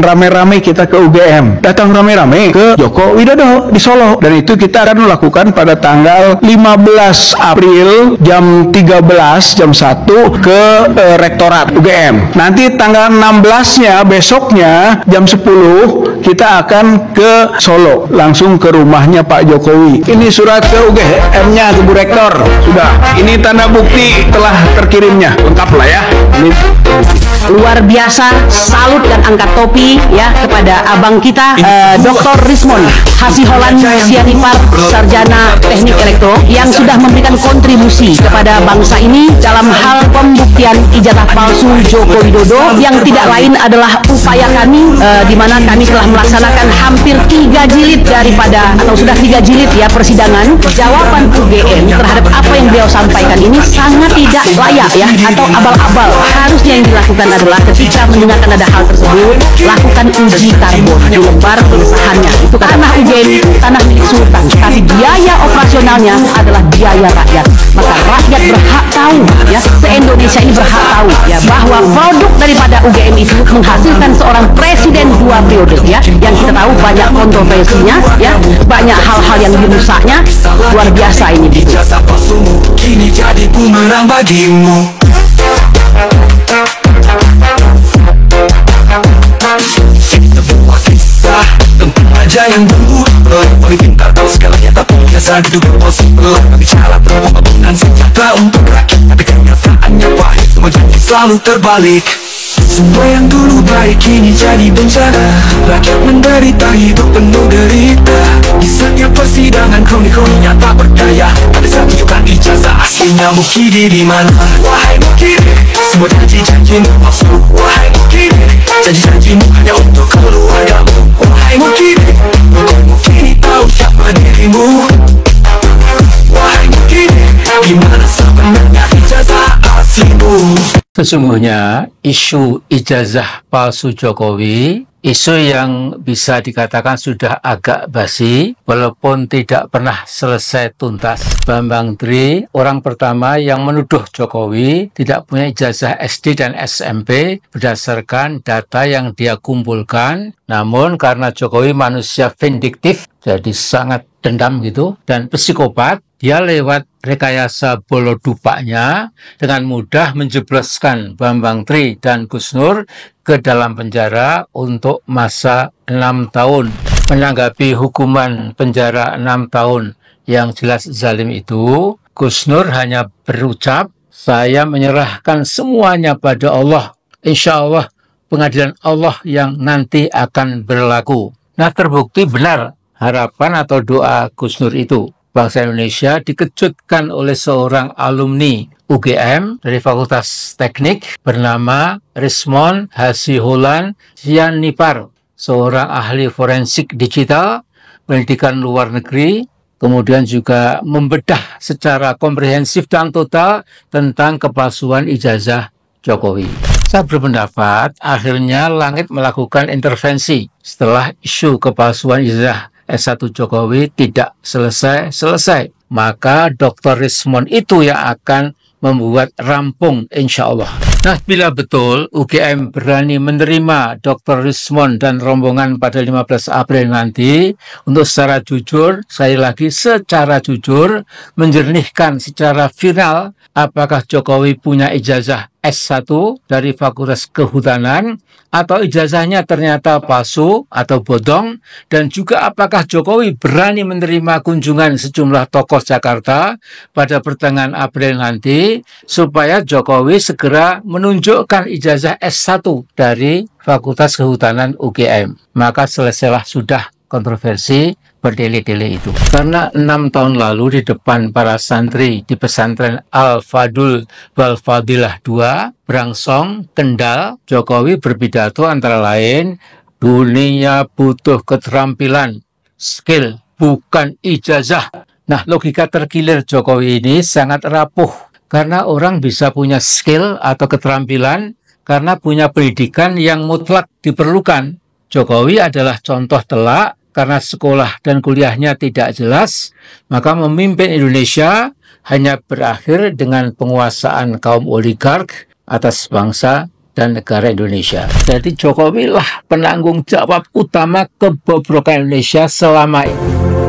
rame-rame kita ke UGM, datang rame-rame ke Joko Widodo di Solo, dan itu kita akan melakukan pada tanggal 15 April jam 13 jam 1 ke Rektorat UGM. Nanti tanggal 16-nya besoknya jam 10 kita akan ke Solo, langsung ke rumahnya Pak Jokowi. Ini surat ke UGM-nya, ke Bu Rektor. Sudah, ini tanda bukti telah terkirimnya. Lengkap lah ya. Ini luar biasa, salut dan angkat topi ya kepada abang kita Dr. Rismond Hasiholan Sianipar, sarjana teknik elektro, yang sudah memberikan kontribusi kepada bangsa ini dalam hal pembuktian ijazah palsu Joko Widodo, yang tidak lain adalah upaya kami di mana kami telah melaksanakan hampir 3 jilid daripada, atau sudah 3 jilid ya, persidangan. Jawaban UGM terhadap apa yang beliau sampaikan ini sangat tidak layak ya, atau abal-abal. Harusnya yang dilakukan adalah ketika mendengarkan ada hal tersebut, lakukan uji karbon di lembar pengesahannya. Itu tanah UGM, tanah milik sultan, tapi biaya operasionalnya adalah biaya rakyat. Maka rakyat berhak tahu ya, se-Indonesia ini berhak tahu ya, bahwa produk daripada UGM itu menghasilkan seorang presiden 2 periode ya, yang kita tahu banyak kontroversinya ya, banyak hal-hal yang dirusaknya. Luar biasa ini. Kini jadi bumerang bagimu. Sebuah kisah tentang raja yang dulu paling pintar, tahu segalanya tak punya satu possible. Bicara tentang pembangunan sejahtera untuk rakyat, tapi kenyataannya pahit, semua janji selalu terbalik. Semua yang dulu baik kini jadi bencana, rakyat menderita, hidup penuh derita. Kisahnya persidangan, kroni-kroninya tak berdaya. Ada satu tunjukkan ijazah aslinya Mukidi di mana? Wahai Mukidi, semua janji-janjimu palsu. Wahai Mukidi, janji-janjimu hanya untuk keluargamu. Wahai Mukidi, bukan Mukidi tahu siapa dirimu. Wahai Mukidi, gimana sebenarnya ijazah aslimu? Sesungguhnya isu ijazah palsu Jokowi, isu yang bisa dikatakan sudah agak basi, walaupun tidak pernah selesai tuntas. Bambang Tri, orang pertama yang menuduh Jokowi tidak punya ijazah SD dan SMP berdasarkan data yang dia kumpulkan. Namun karena Jokowi manusia vindiktif, jadi sangat dendam gitu, dan psikopat, dia lewat rekayasa bolodupaknya dengan mudah menjebloskan Bambang Tri dan Gus Nur ke dalam penjara untuk masa 6 tahun. Menanggapi hukuman penjara 6 tahun yang jelas zalim itu, Gus Nur hanya berucap, saya menyerahkan semuanya pada Allah. Insya Allah pengadilan Allah yang nanti akan berlaku. Nah, terbukti benar harapan atau doa Gus Nur itu. Bangsa Indonesia dikejutkan oleh seorang alumni UGM dari Fakultas Teknik bernama Rismond Hasiholan Sianipar, seorang ahli forensik digital, pendidikan luar negeri, kemudian juga membedah secara komprehensif dan total tentang kepalsuan ijazah Jokowi. Saya berpendapat akhirnya langit melakukan intervensi setelah isu kepalsuan ijazah S1 Jokowi tidak selesai-selesai. Maka Dr. Rismond itu yang akan membuat rampung insya Allah. Nah, bila betul UGM berani menerima Dr. Rismond dan rombongan pada 15 April nanti untuk secara jujur, sekali lagi secara jujur, menjernihkan secara final apakah Jokowi punya ijazah S1 dari Fakultas Kehutanan atau ijazahnya ternyata palsu atau bodong, dan juga apakah Jokowi berani menerima kunjungan sejumlah tokoh Jakarta pada pertengahan April nanti supaya Jokowi segera menunjukkan ijazah S1 dari Fakultas Kehutanan UGM. Maka selesailah sudah kontroversi berdele-dele itu. Karena 6 tahun lalu di depan para santri di pesantren Al-Fadul Wal-Fadilah 2, Brangsong, Kendal, Jokowi berpidato antara lain, dunia butuh keterampilan, skill, bukan ijazah. Nah, logika terkilir Jokowi ini sangat rapuh, karena orang bisa punya skill atau keterampilan karena punya pendidikan yang mutlak diperlukan. Jokowi adalah contoh telak. Karena sekolah dan kuliahnya tidak jelas, maka memimpin Indonesia hanya berakhir dengan penguasaan kaum oligark atas bangsa dan negara Indonesia. Jadi Jokowi lah penanggung jawab utama kebobrokan Indonesia selama ini.